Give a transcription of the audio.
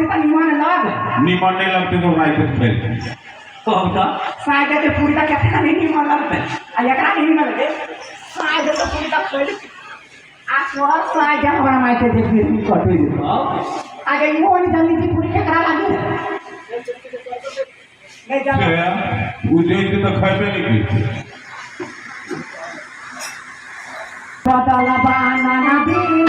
पुरीचा निमान लाग निमान नाही लागते तो राहायचंच पाहिजे. हो का सायद्याच्या पुरीचा कॅप्टन निमान लागतं याकडा निमान लागते सायद्याच्या पुरीचा पहिले आसवर सायद्या मला माहिती आहे ते मी कटवी अगे मोहन जमीची पुरी करा लागली उद्या इथे तर खायचं नाही की बदला बाना दिन